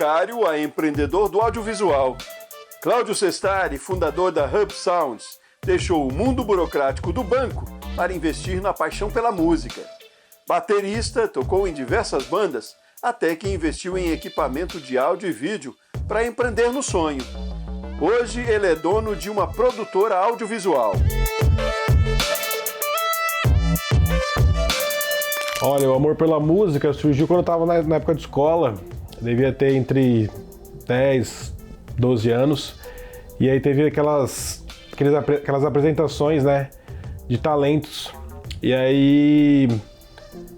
bancário a empreendedor do audiovisual. Cláudio Sestari, fundador da Hub Sounds, deixou o mundo burocrático do banco para investir na paixão pela música. Baterista, tocou em diversas bandas, até que investiu em equipamento de áudio e vídeo para empreender no sonho. Hoje ele é dono de uma produtora audiovisual. Olha, o amor pela música surgiu quando eu estava na época de escola. Eu devia ter entre 10, 12 anos. E aí teve aquelas apresentações, né, de talentos. E aí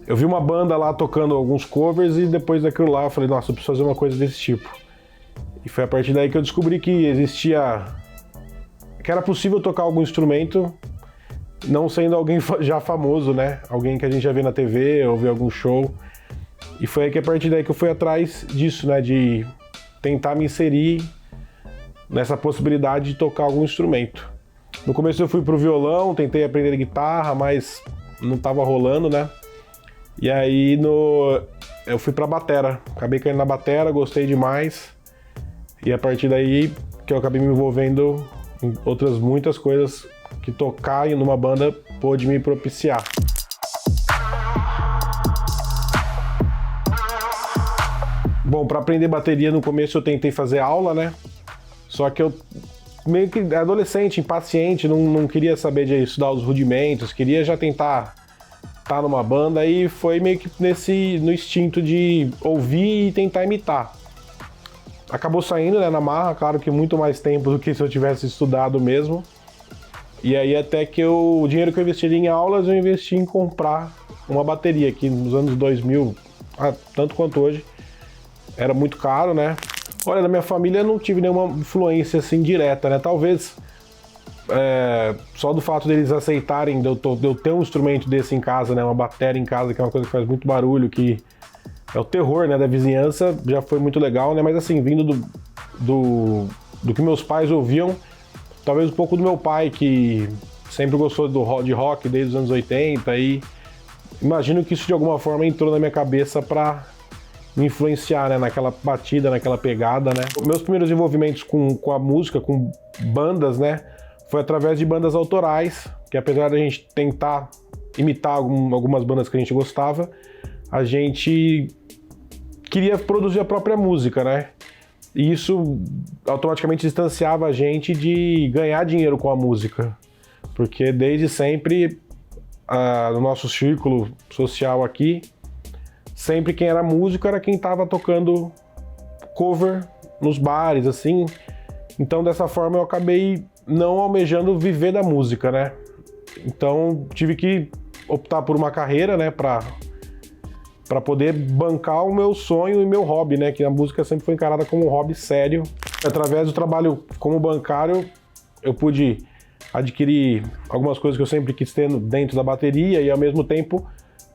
eu vi uma banda lá tocando alguns covers e depois daquilo lá eu falei, nossa, eu preciso fazer uma coisa desse tipo. E foi a partir daí que eu descobri que era possível tocar algum instrumento não sendo alguém já famoso, né? Alguém que a gente já vê na TV ou vê algum show. E foi aí que a partir daí que eu fui atrás disso, né? De tentar me inserir nessa possibilidade de tocar algum instrumento. No começo eu fui pro violão, tentei aprender guitarra, mas não tava rolando, né? E aí eu fui pra batera. Acabei caindo na batera, gostei demais. E a partir daí que eu acabei me envolvendo em outras muitas coisas que tocar numa banda pôde me propiciar. Bom, para aprender bateria no começo eu tentei fazer aula, né? Só que eu meio que adolescente, impaciente, não queria saber de estudar os rudimentos, queria já tentar estar numa banda e foi meio que no instinto de ouvir e tentar imitar. Acabou saindo, né, na marra, claro que muito mais tempo do que se eu tivesse estudado mesmo. E aí até que o dinheiro que eu investiria em aulas, eu investi em comprar uma bateria, que nos anos 2000, tanto quanto hoje, era muito caro, né? Olha, na minha família eu não tive nenhuma influência assim direta, né? Talvez só do fato deles aceitarem de eu ter um instrumento desse em casa, né? Uma bateria em casa, que é uma coisa que faz muito barulho, que é o terror, né, da vizinhança, já foi muito legal, né? Mas assim, vindo do que meus pais ouviam, talvez um pouco do meu pai, que sempre gostou de rock desde os anos 80, e imagino que isso de alguma forma entrou na minha cabeça para me influenciar, né, naquela batida, naquela pegada, né. Meus primeiros envolvimentos com a música, com bandas, né, foi através de bandas autorais, que apesar da gente tentar imitar algumas bandas que a gente gostava, a gente queria produzir a própria música, né. E isso automaticamente distanciava a gente de ganhar dinheiro com a música. Porque desde sempre, no nosso círculo social aqui, sempre quem era músico era quem estava tocando cover nos bares, assim. Então dessa forma eu acabei não almejando viver da música, né? Então tive que optar por uma carreira, né, para poder bancar o meu sonho e meu hobby, né? Que a música sempre foi encarada como um hobby sério. Através do trabalho como bancário, eu pude adquirir algumas coisas que eu sempre quis ter dentro da bateria e, ao mesmo tempo,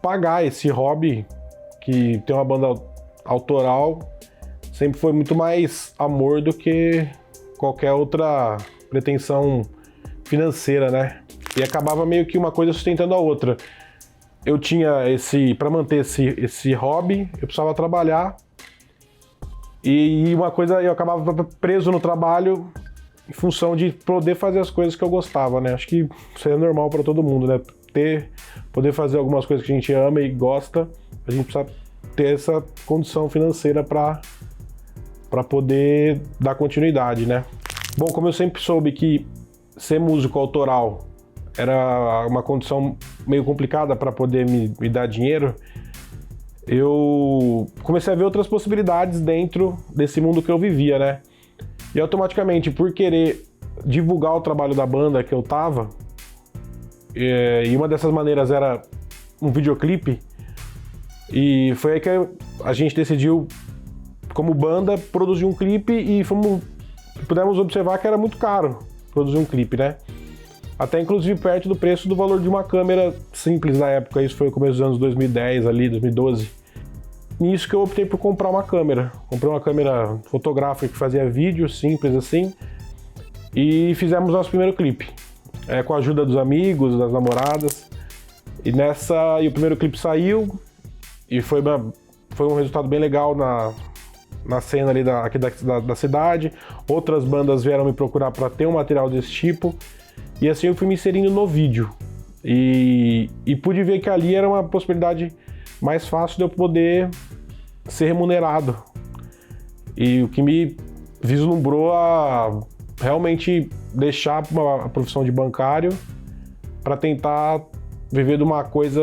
pagar esse hobby, que tem uma banda autoral, sempre foi muito mais amor do que qualquer outra pretensão financeira, né? E acabava meio que uma coisa sustentando a outra. Eu tinha para manter esse hobby, eu precisava trabalhar, e uma coisa, eu acabava preso no trabalho em função de poder fazer as coisas que eu gostava, né? Acho que isso é normal para todo mundo, né? Poder fazer algumas coisas que a gente ama e gosta, a gente precisa ter essa condição financeira para poder dar continuidade, né? Bom, como eu sempre soube que ser músico autoral era uma condição meio complicada para poder me dar dinheiro, eu comecei a ver outras possibilidades dentro desse mundo que eu vivia, né? E automaticamente, por querer divulgar o trabalho da banda que eu tava, e uma dessas maneiras era um videoclipe, e foi aí que a gente decidiu, como banda, produzir um clipe e pudemos observar que era muito caro produzir um clipe, né? Até inclusive perto do preço do valor de uma câmera simples na época, isso foi no começo dos anos 2010, ali, 2012. Nisso que eu optei por comprar uma câmera. Comprei uma câmera fotográfica que fazia vídeo, simples assim, e fizemos nosso primeiro clipe, com a ajuda dos amigos, das namoradas. E o primeiro clipe saiu, e foi um resultado bem legal na cena ali aqui da cidade, outras bandas vieram me procurar para ter um material desse tipo, e assim eu fui me inserindo no vídeo. E pude ver que ali era uma possibilidade mais fácil de eu poder ser remunerado. E o que me vislumbrou a realmente deixar a profissão de bancário para tentar viver de uma coisa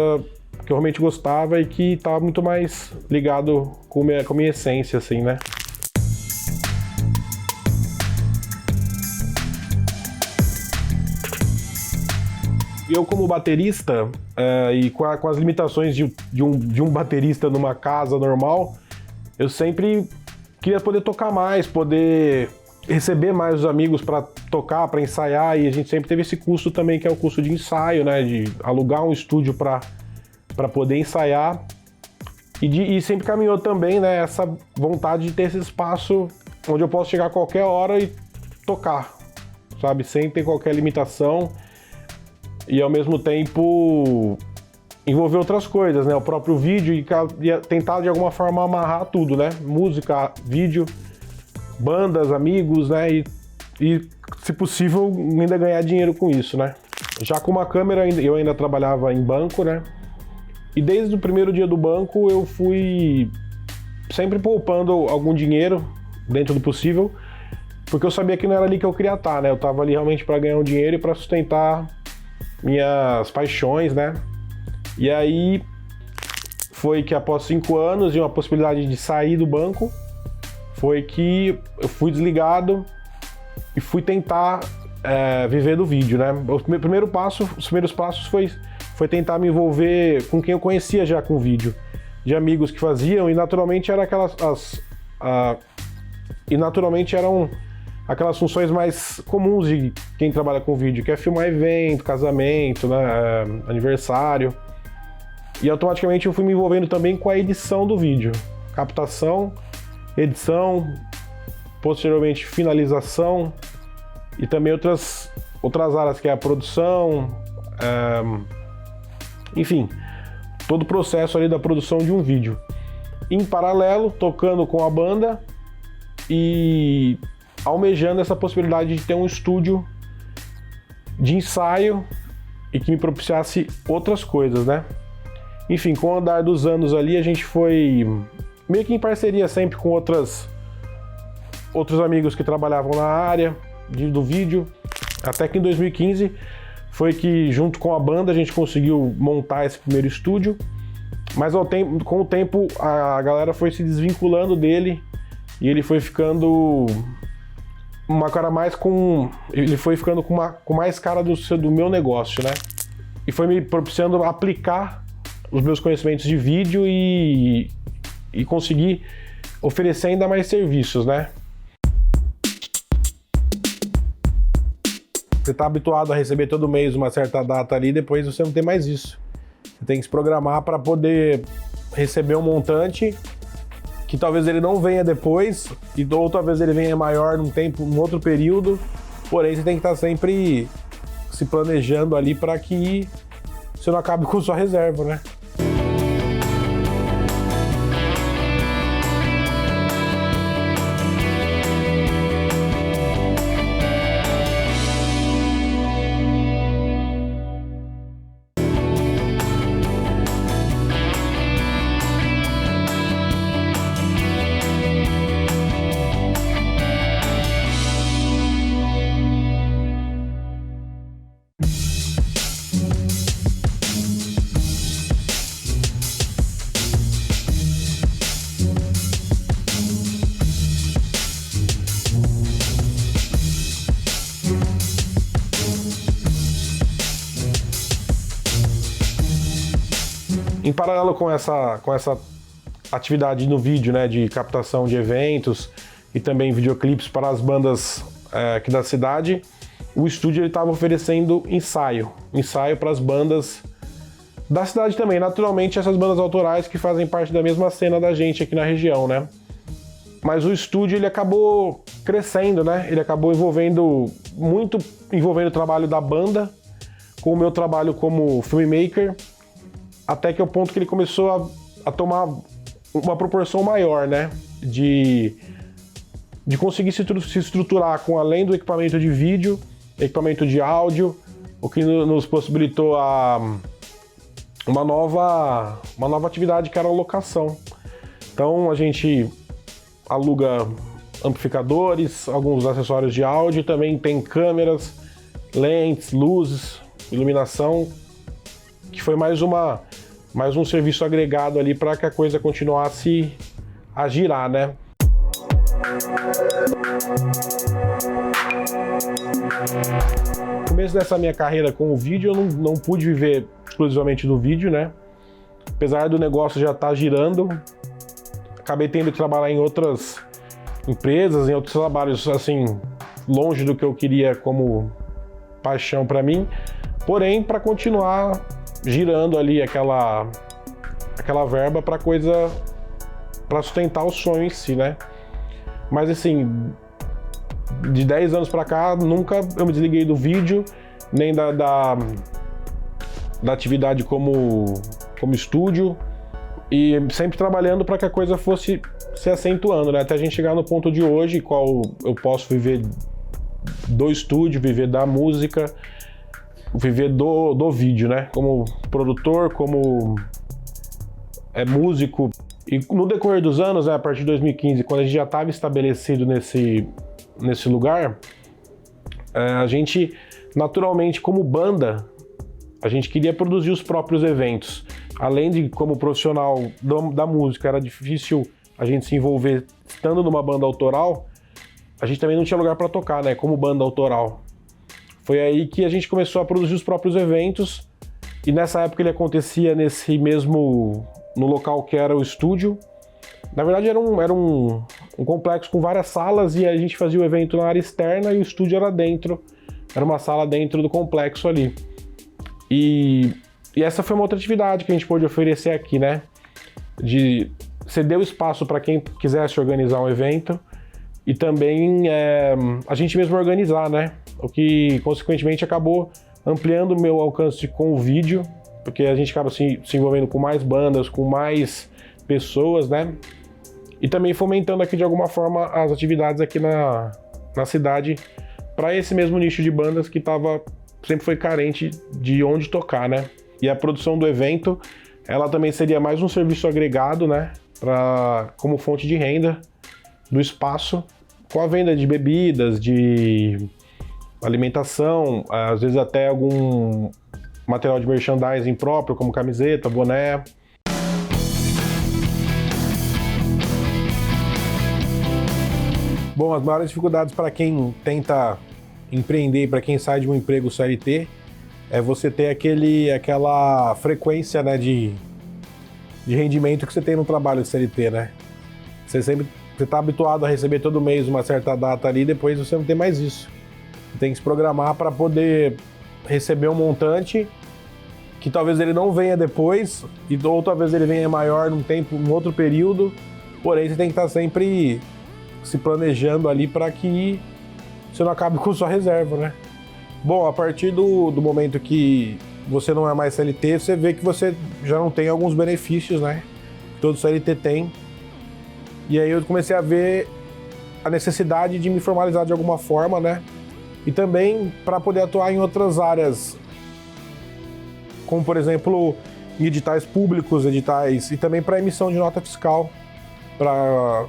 que eu realmente gostava e que estava muito mais ligado com a minha essência, assim, né? Eu, como baterista, e com as limitações de um baterista numa casa normal, eu sempre queria poder tocar mais, poder receber mais os amigos para tocar, para ensaiar, e a gente sempre teve esse custo também, que é o custo de ensaio, né, de alugar um estúdio para poder ensaiar, e sempre caminhou também, né, essa vontade de ter esse espaço onde eu posso chegar a qualquer hora e tocar, sabe, sem ter qualquer limitação, e ao mesmo tempo envolver outras coisas, né, o próprio vídeo, e tentar de alguma forma amarrar tudo, né, música, vídeo, bandas, amigos, né, e se possível ainda ganhar dinheiro com isso, né. Já com uma câmera eu ainda trabalhava em banco, né, e desde o primeiro dia do banco eu fui sempre poupando algum dinheiro dentro do possível, porque eu sabia que não era ali que eu queria estar, né, eu tava ali realmente para ganhar um dinheiro e para sustentar minhas paixões, né. E aí foi que após 5 anos e uma possibilidade de sair do banco, foi que eu fui desligado e fui tentar viver do vídeo, né? Os primeiros passos foi tentar me envolver com quem eu conhecia já com vídeo, de amigos que faziam, e naturalmente eram aquelas funções mais comuns de quem trabalha com vídeo, que é filmar evento, casamento, né, aniversário. E automaticamente eu fui me envolvendo também com a edição do vídeo, captação, edição, posteriormente finalização, e também outras áreas, que é a produção, enfim, todo o processo ali da produção de um vídeo. Em paralelo, tocando com a banda e almejando essa possibilidade de ter um estúdio de ensaio e que me propiciasse outras coisas, né? Enfim, com o andar dos anos ali, a gente foi meio que em parceria sempre com outros amigos que trabalhavam na área do vídeo, até que em 2015 foi que, junto com a banda, a gente conseguiu montar esse primeiro estúdio, mas com o tempo a galera foi se desvinculando dele e ele foi ficando com mais cara do meu negócio, né? E foi me propiciando aplicar os meus conhecimentos de vídeo e conseguir oferecer ainda mais serviços, né? Você está habituado a receber todo mês uma certa data ali, depois você não tem mais isso. Você tem que se programar para poder receber um montante que talvez ele não venha depois, ou talvez ele venha maior num outro período, porém você tem que estar sempre se planejando ali para que você não acabe com sua reserva, né? Em paralelo com essa atividade no vídeo, né, de captação de eventos e também videoclipes para as bandas aqui da cidade, o estúdio estava oferecendo ensaio para as bandas da cidade também, naturalmente essas bandas autorais que fazem parte da mesma cena da gente aqui na região, né? Mas o estúdio ele acabou crescendo, né? Ele acabou envolvendo o trabalho da banda com o meu trabalho como filmmaker, até que é o ponto que ele começou a tomar uma proporção maior, né? de conseguir se estruturar com, além do equipamento de vídeo, equipamento de áudio, o que nos possibilitou uma nova atividade, que era a locação. Então a gente aluga amplificadores, alguns acessórios de áudio, também tem câmeras, lentes, luzes, iluminação, que foi mais um serviço agregado ali para que a coisa continuasse a girar, né? No começo dessa minha carreira com o vídeo, eu não pude viver exclusivamente do vídeo, né? Apesar do negócio já estar girando, acabei tendo que trabalhar em outras empresas, em outros trabalhos, assim, longe do que eu queria como paixão para mim, porém, para continuar girando ali aquela verba para sustentar o sonho em si, né? Mas assim, de 10 anos para cá, nunca eu me desliguei do vídeo, nem da atividade como estúdio, e sempre trabalhando para que a coisa fosse se acentuando, né? Até a gente chegar no ponto de hoje, qual eu posso viver do estúdio, viver da música, viver do vídeo, né? Como produtor, como músico. E no decorrer dos anos, né, a partir de 2015, quando a gente já estava estabelecido nesse lugar, a gente, naturalmente, como banda, a gente queria produzir os próprios eventos. Além de, como profissional da música, era difícil a gente se envolver estando numa banda autoral, a gente também não tinha lugar para tocar, né, como banda autoral. Foi aí que a gente começou a produzir os próprios eventos, e nessa época ele acontecia no local que era o estúdio. Na verdade era um complexo com várias salas, e a gente fazia o evento na área externa e o estúdio era dentro, era uma sala dentro do complexo ali. E essa foi uma outra atividade que a gente pôde oferecer aqui, né? De ceder o espaço para quem quisesse organizar um evento e também a gente mesmo organizar, né? O que, consequentemente, acabou ampliando o meu alcance com o vídeo, porque a gente acaba se envolvendo com mais bandas, com mais pessoas, né? E também fomentando aqui, de alguma forma, as atividades aqui na cidade para esse mesmo nicho de bandas que sempre foi carente de onde tocar, né? E a produção do evento, ela também seria mais um serviço agregado, né? Como fonte de renda do espaço, com a venda de bebidas, de alimentação, às vezes até algum material de merchandising próprio, como camiseta, boné. Bom, as maiores dificuldades para quem tenta empreender, para quem sai de um emprego CLT, é você ter aquela frequência, né, de rendimento que você tem no trabalho de CLT, né? Você está habituado a receber todo mês uma certa data ali, depois você não tem mais isso. Você tem que se programar para poder receber um montante que talvez ele não venha depois, ou talvez ele venha maior num outro período, porém você tem que estar sempre se planejando ali para que você não acabe com sua reserva, né? Bom, a partir do momento que você não é mais CLT, você vê que você já não tem alguns benefícios, né? Todo CLT tem. E aí eu comecei a ver a necessidade de me formalizar de alguma forma, né? E também para poder atuar em outras áreas, como por exemplo, em editais públicos, e também para emissão de nota fiscal, para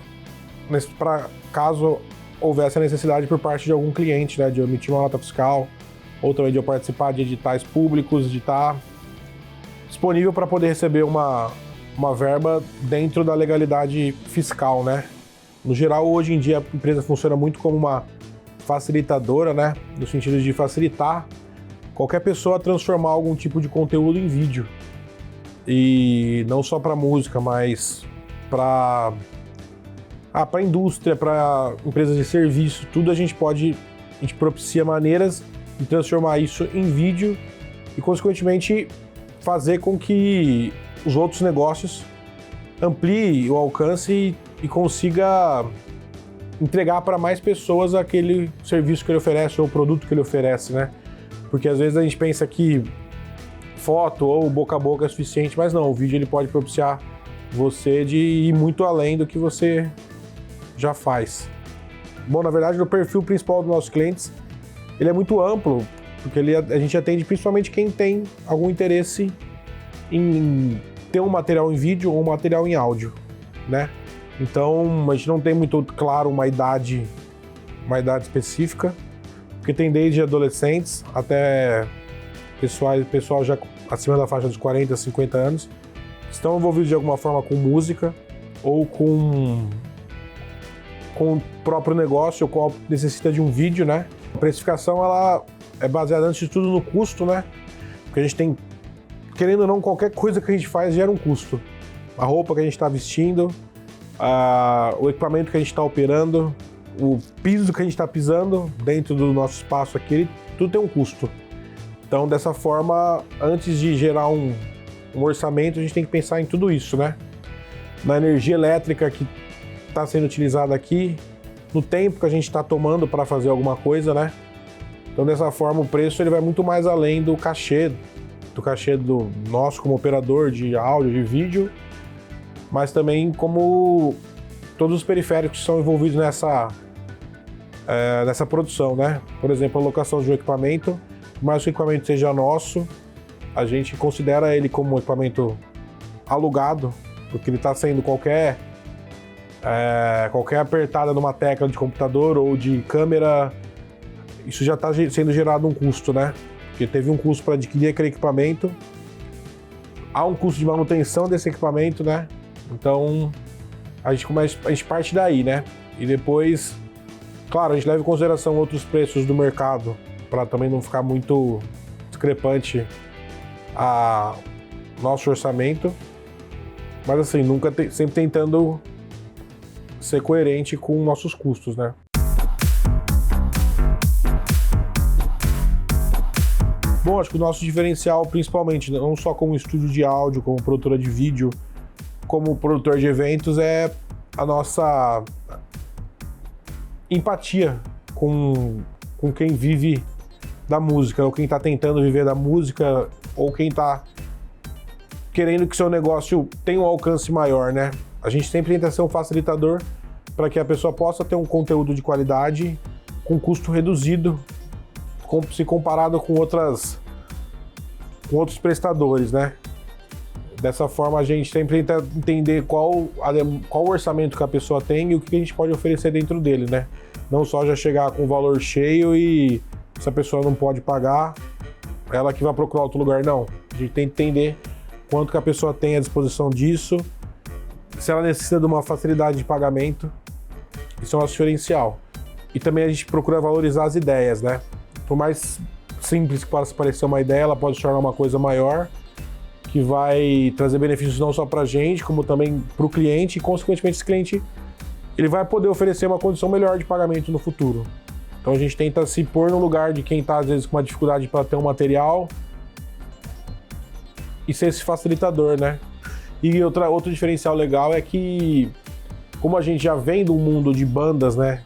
caso houvesse a necessidade por parte de algum cliente, né, de eu emitir uma nota fiscal, ou também de eu participar de editais públicos, de estar disponível para poder receber uma verba dentro da legalidade fiscal, né? No geral, hoje em dia, a empresa funciona muito como uma facilitadora, né? No sentido de facilitar qualquer pessoa a transformar algum tipo de conteúdo em vídeo. E não só para música, mas para indústria, para empresas de serviço, tudo a gente propicia maneiras de transformar isso em vídeo e, consequentemente, fazer com que os outros negócios ampliem o alcance e consiga entregar para mais pessoas aquele serviço que ele oferece ou o produto que ele oferece, né? Porque às vezes a gente pensa que foto ou boca a boca é suficiente, mas não, o vídeo ele pode propiciar você de ir muito além do que você já faz. Bom, na verdade, o perfil principal dos nossos clientes, ele é muito amplo, porque a gente atende principalmente quem tem algum interesse em ter um material em vídeo ou um material em áudio, né? Então, a gente não tem muito claro uma idade específica, porque tem desde adolescentes até pessoal já acima da faixa dos 40, 50 anos, que estão envolvidos de alguma forma com música ou com o próprio negócio, o qual necessita de um vídeo, né? A precificação, ela é baseada, antes de tudo, no custo, né? Porque a gente tem, querendo ou não, qualquer coisa que a gente faz gera um custo. A roupa que a gente está vestindo, o equipamento que a gente está operando, o piso que a gente está pisando dentro do nosso espaço aqui, tudo tem um custo. Então, dessa forma, antes de gerar um orçamento, a gente tem que pensar em tudo isso, né? Na energia elétrica que está sendo utilizada aqui, no tempo que a gente está tomando para fazer alguma coisa, né? Então, dessa forma, o preço ele vai muito mais além do cachê do nosso como operador de áudio, de vídeo, mas também como todos os periféricos que são envolvidos nessa produção, né? Por exemplo, a locação de um equipamento, mas o equipamento seja nosso, a gente considera ele como um equipamento alugado, porque ele está sendo qualquer apertada numa tecla de computador ou de câmera, isso já está sendo gerado um custo, né? Porque teve um custo para adquirir aquele equipamento, há um custo de manutenção desse equipamento, né? Então, a gente parte daí, né? E depois, claro, a gente leva em consideração outros preços do mercado, para também não ficar muito discrepante a nosso orçamento, mas assim, sempre tentando ser coerente com nossos custos, né? Bom, acho que o nosso diferencial, principalmente, não só como estúdio de áudio, como produtora de vídeo, como produtor de eventos, é a nossa empatia com quem vive da música, ou quem está tentando viver da música, ou quem está querendo que seu negócio tenha um alcance maior, né? A gente sempre tenta ser um facilitador para que a pessoa possa ter um conteúdo de qualidade com custo reduzido, se comparado com outros prestadores, né? Dessa forma, a gente sempre tenta entender qual o orçamento que a pessoa tem e o que a gente pode oferecer dentro dele, né? Não só já chegar com o valor cheio e se a pessoa não pode pagar, ela que vai procurar outro lugar, não. A gente tem que entender quanto que a pessoa tem à disposição disso, se ela necessita de uma facilidade de pagamento, isso é um nosso diferencial. E também a gente procura valorizar as ideias, né? Por mais simples que possa parecer uma ideia, ela pode se tornar uma coisa maior, que vai trazer benefícios não só para a gente, como também para o cliente, e consequentemente esse cliente ele vai poder oferecer uma condição melhor de pagamento no futuro. Então a gente tenta se pôr no lugar de quem está às vezes com uma dificuldade para ter um material e ser esse facilitador, né? E outro diferencial legal é que, como a gente já vem do mundo de bandas, né?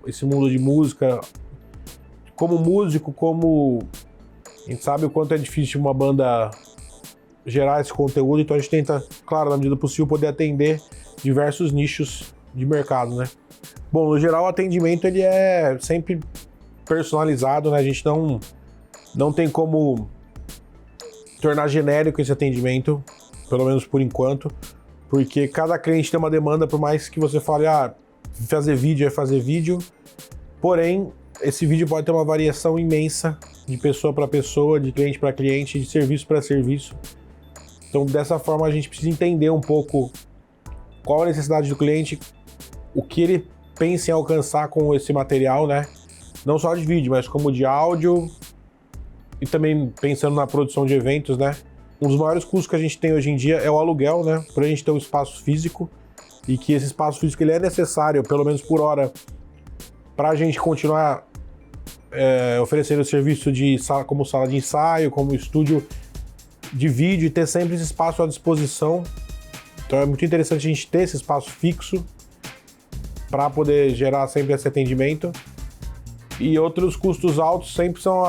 Esse mundo de música, como músico, a gente sabe o quanto é difícil uma banda gerar esse conteúdo, então a gente tenta, claro, na medida do possível, poder atender diversos nichos de mercado, né? Bom, no geral, o atendimento ele é sempre personalizado, né? A gente não tem como tornar genérico esse atendimento, pelo menos por enquanto, porque cada cliente tem uma demanda, por mais que você fale, fazer vídeo é fazer vídeo, porém, esse vídeo pode ter uma variação imensa de pessoa para pessoa, de cliente para cliente, de serviço para serviço. Então, dessa forma, a gente precisa entender um pouco qual a necessidade do cliente, o que ele pensa em alcançar com esse material, né? Não só de vídeo, mas como de áudio e também pensando na produção de eventos, né? Um dos maiores custos que a gente tem hoje em dia é o aluguel, né? Para a gente ter um espaço físico e que esse espaço físico ele é necessário, pelo menos por hora, para a gente continuar oferecendo o serviço como sala de ensaio, como estúdio de vídeo e ter sempre esse espaço à disposição. Então é muito interessante a gente ter esse espaço fixo para poder gerar sempre esse atendimento. E outros custos altos sempre são,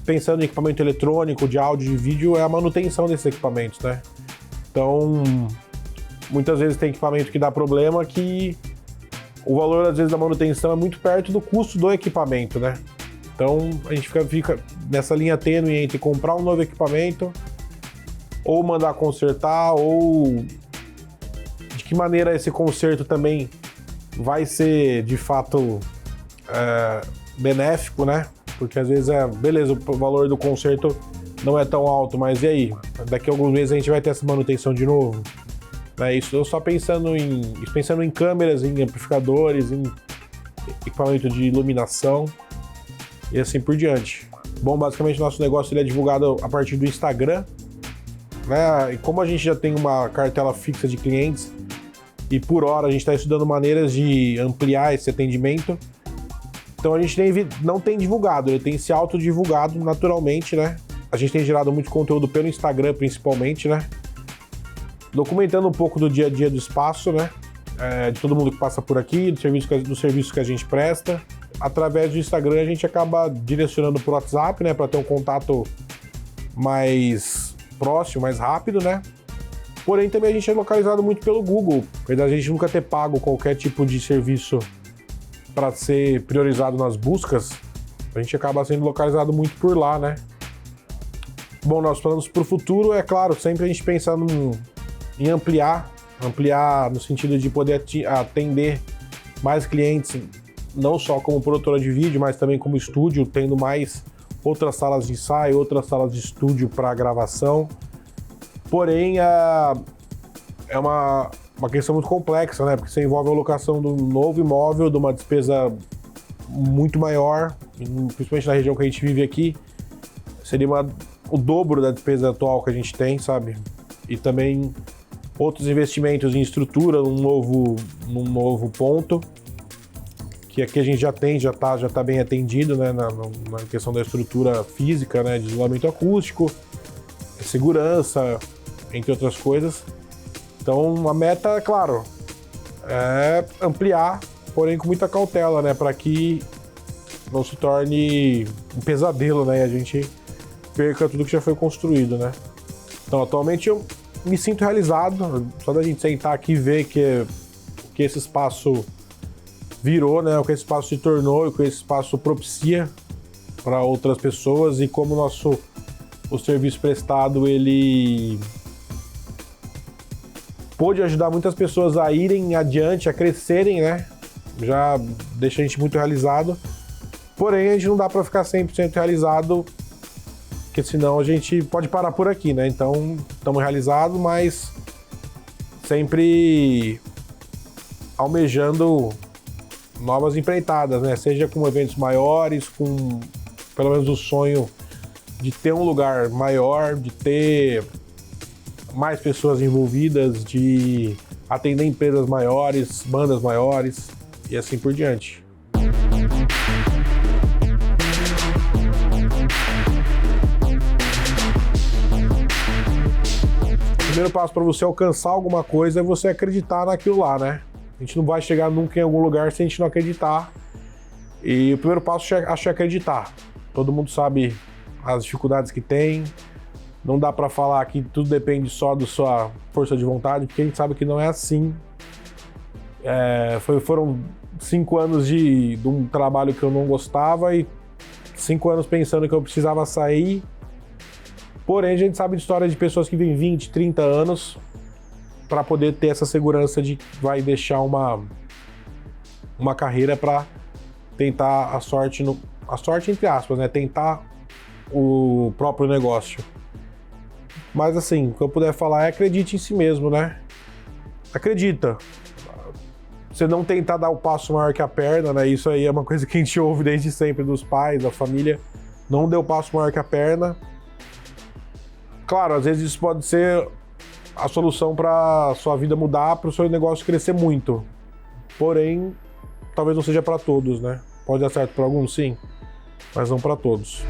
pensando em equipamento eletrônico, de áudio, de vídeo, é a manutenção desses equipamentos, né? Então, muitas vezes tem equipamento que dá problema que o valor, às vezes, da manutenção é muito perto do custo do equipamento, né? Então, a gente fica nessa linha tênue entre comprar um novo equipamento ou mandar consertar, ou de que maneira esse conserto também vai ser, de fato, benéfico, né? Porque, às vezes, beleza, o valor do conserto não é tão alto, mas e aí? Daqui a alguns meses a gente vai ter essa manutenção de novo? Isso eu só pensando em câmeras, em amplificadores, em equipamento de iluminação e assim por diante. Bom, basicamente nosso negócio ele é divulgado a partir do Instagram, né? E como a gente já tem uma cartela fixa de clientes e por hora a gente está estudando maneiras de ampliar esse atendimento, então a gente não tem divulgado, ele tem se autodivulgado naturalmente, né? A gente tem gerado muito conteúdo pelo Instagram principalmente, né? Documentando um pouco do dia a dia do espaço, né? De todo mundo que passa por aqui, do serviço que a gente presta. Através do Instagram a gente acaba direcionando para o WhatsApp, né? Para ter um contato mais próximo, mais rápido, né? Porém também a gente é localizado muito pelo Google, apesar de a gente nunca ter pago qualquer tipo de serviço para ser priorizado nas buscas, a gente acaba sendo localizado muito por lá, né? Bom, nossos planos para o futuro, é claro, sempre a gente pensando em ampliar no sentido de poder atender mais clientes, não só como produtora de vídeo, mas também como estúdio, tendo mais outras salas de ensaio, outras salas de estúdio para gravação. Porém, é uma questão muito complexa, né? Porque você envolve a locação de um novo imóvel, de uma despesa muito maior, principalmente na região que a gente vive aqui, seria o dobro da despesa atual que a gente tem, sabe? E também outros investimentos em estrutura num novo ponto, que aqui a gente já tá bem atendido, né, na questão da estrutura física, né, de isolamento acústico, segurança, entre outras coisas. Então a meta, é claro, é ampliar, porém com muita cautela, né, para que não se torne um pesadelo, né, e a gente perca tudo que já foi construído, né. Então atualmente eu me sinto realizado, só da gente sentar aqui e ver que esse espaço virou, né, o que esse espaço se tornou e o que esse espaço propicia para outras pessoas e como o serviço prestado, ele pôde ajudar muitas pessoas a irem adiante, a crescerem, né, já deixa a gente muito realizado, porém a gente não dá para ficar 100% realizado, porque senão a gente pode parar por aqui, né? Então, estamos realizados, mas sempre almejando novas empreitadas, né? Seja com eventos maiores, com pelo menos o sonho de ter um lugar maior, de ter mais pessoas envolvidas, de atender empresas maiores, bandas maiores e assim por diante. O primeiro passo para você alcançar alguma coisa é você acreditar naquilo lá, né? A gente não vai chegar nunca em algum lugar se a gente não acreditar. E o primeiro passo acho que é acreditar. Todo mundo sabe as dificuldades que tem. Não dá para falar que tudo depende só da sua força de vontade, porque a gente sabe que não é assim. Foram 5 anos de um trabalho que eu não gostava e 5 anos pensando que eu precisava sair. Porém, a gente sabe de histórias de pessoas que vêm 20, 30 anos para poder ter essa segurança de que vai deixar uma carreira para tentar a sorte entre aspas, né? Tentar o próprio negócio. Mas assim, o que eu puder falar é acredite em si mesmo, né? Acredita. Você não tentar dar o passo maior que a perna, né? Isso aí é uma coisa que a gente ouve desde sempre dos pais, da família. Não dê o passo maior que a perna. Claro, às vezes isso pode ser a solução para sua vida mudar, para o seu negócio crescer muito. Porém, talvez não seja para todos, né? Pode dar certo para alguns, sim, mas não para todos.